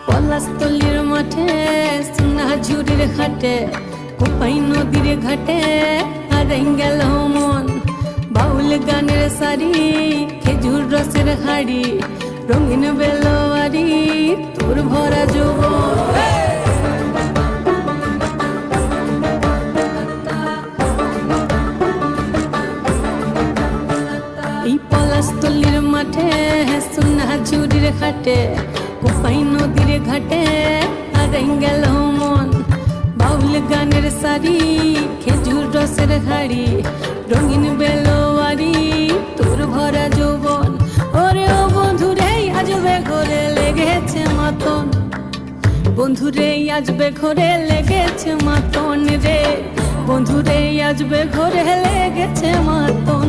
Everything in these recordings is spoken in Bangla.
পলাশতলির মাঠে সোনা ঝুড়ির ঘাটে কোপাই নদীর ঘাটে হারাই গেল মন বাউল গানের সারি খেজুর রসের হাড়ি রঙিন বেলোয়ারি তোর ভরা যৌবন এই পলাশতলির মাঠে সোনা ঝুড়ির ঘাটে কোপাই নদীর ঘাটে হারাই গেল মন বাউল গানের সারি খেজুর রসের হাড়ি রঙিন বেলোয়ারি তোর ভরা যৌবন ওরে ও বন্ধুরে আজবে ঘরে লেগেছে মাতন বন্ধুরে আজবে ঘরে লেগেছে মাতন রে বন্ধুরে আজবে ঘরে লেগেছে মাতন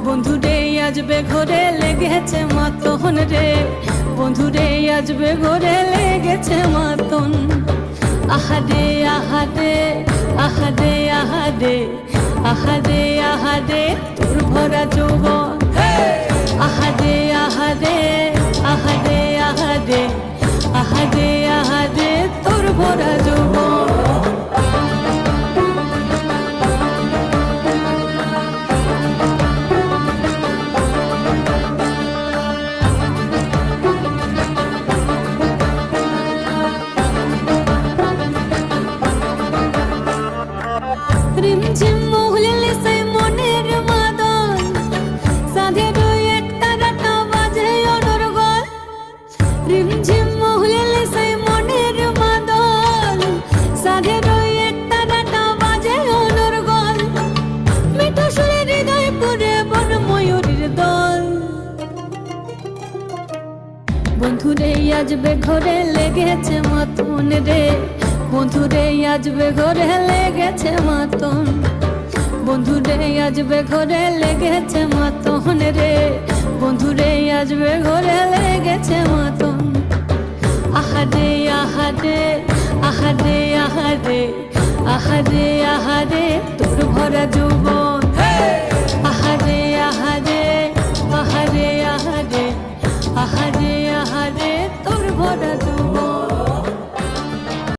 বন্ধুরে আজবে ঘরে লেগেছে মাতন রে বন্ধুরে আজবে ঘরে লেগেছে মাতন আহারে আহারে আহারে আহারে আহারে আহারে তোর ভরা যৌবন আহারে আহারে আহারে আহারে আহারে আহারে তোর ভরা যৌবন রিমঝিম মহুলে সেই মনের মাদল সাধের একটা রাটা বাজে অনর্গল রিমঝিম মহুলে সেই মনের মাদল সাধের একটা রাটা বাজে অনর্গল মিঠো সুরে হৃদয় পুরে বন ময়ূরীর দল বন্ধুরে আজবে ঘরে লেগেছে মাতন রে বন্ধুরে আজবে ঘরে লেগেছে মাতন বন্ধুরে আজবে ঘরে লেগেছে মাতন রে বন্ধুরে আজবে ঘরে লেগেছে মাতন আহারে আহারে আহারে আহারে আহারে আহারে তোর ভরা যৌবন